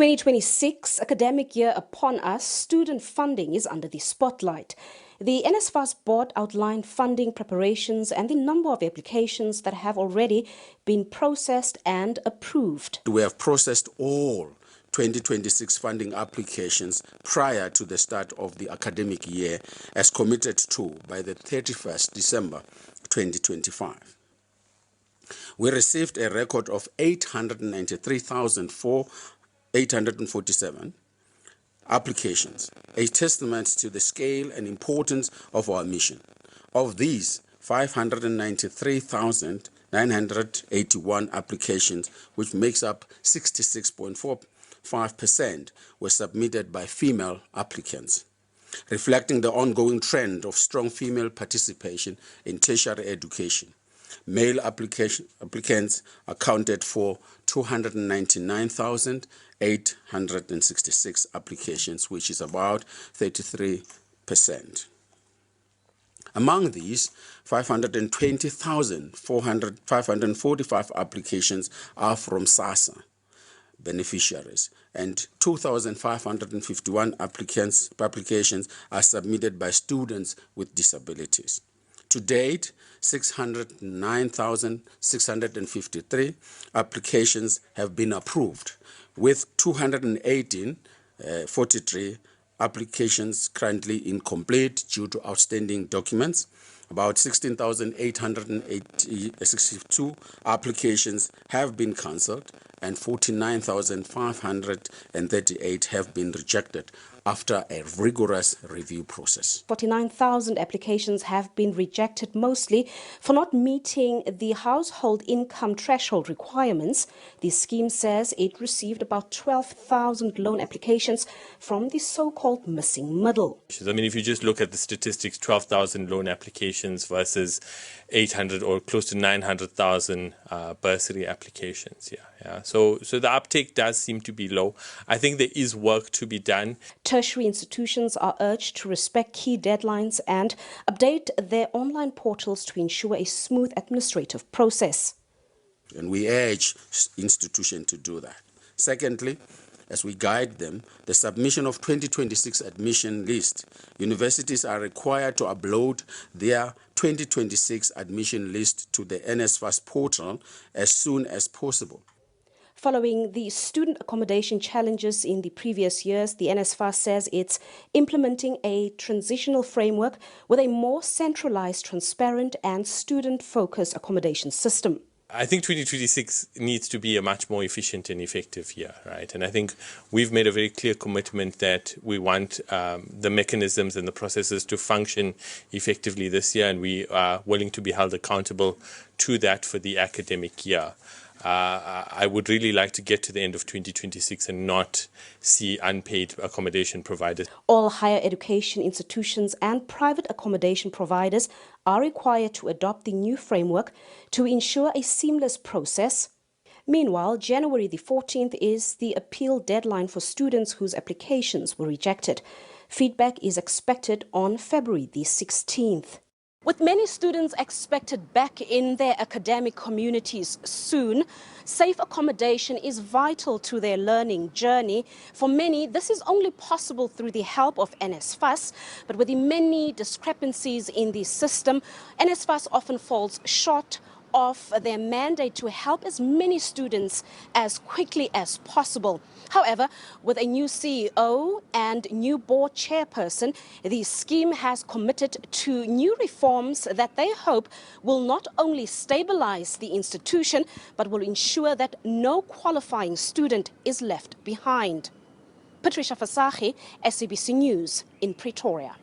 2026 academic year upon us, student funding is under the spotlight. The NSFAS board outlined funding preparations and the number of applications that have already been processed and approved. We have processed all 2026 funding applications prior to the start of the academic year as committed to by the 31st December 2025. We received a record of 893,847 applications, a testament to the scale and importance of our mission. Of these, 593,981 applications, which makes up 66.45%, were submitted by female applicants, reflecting the ongoing trend of strong female participation in tertiary education. Male applicants accounted for 299,866 applications, which is about 33%. Among these, 520,545 applications are from SASSA beneficiaries, and 2,551 applications are submitted by students with disabilities. To date, 609,653 applications have been approved, with 243 applications currently incomplete due to outstanding documents. About 16,862 applications have been cancelled, and 49,538 have been rejected after a rigorous review process. 49,000 applications have been rejected, mostly for not meeting the household income threshold requirements. The scheme says it received about 12,000 loan applications from the so-called missing middle. I mean, if you just look at the statistics, 12,000 loan applications versus 800 or close to 900,000 bursary applications. So the uptake does seem to be low. I think there is work to be done. Tertiary institutions are urged to respect key deadlines and update their online portals to ensure a smooth administrative process. And we urge institutions to do that. Secondly, as we guide them, the submission of 2026 admission list. Universities are required to upload their 2026 admission list to the NSFAS portal as soon as possible. Following the student accommodation challenges in the previous years, the NSFAS says it's implementing a transitional framework with a more centralized, transparent and student-focused accommodation system. I think 2026 needs to be a much more efficient and effective year, right? And I think we've made a very clear commitment that we want the mechanisms and the processes to function effectively this year, and we are willing to be held accountable to that for the academic year. I would really like to get to the end of 2026 and not see unpaid accommodation providers. All higher education institutions and private accommodation providers are required to adopt the new framework to ensure a seamless process. Meanwhile, January the 14th is the appeal deadline for students whose applications were rejected. Feedback is expected on February the 16th. With many students expected back in their academic communities soon, safe accommodation is vital to their learning journey. For many, this is only possible through the help of NSFAS, but with the many discrepancies in the system, NSFAS often falls short of their mandate to help as many students as quickly as possible. However, with a new CEO and new board chairperson, the scheme has committed to new reforms that they hope will not only stabilize the institution, but will ensure that no qualifying student is left behind. Patricia Fasahi, SABC News in Pretoria.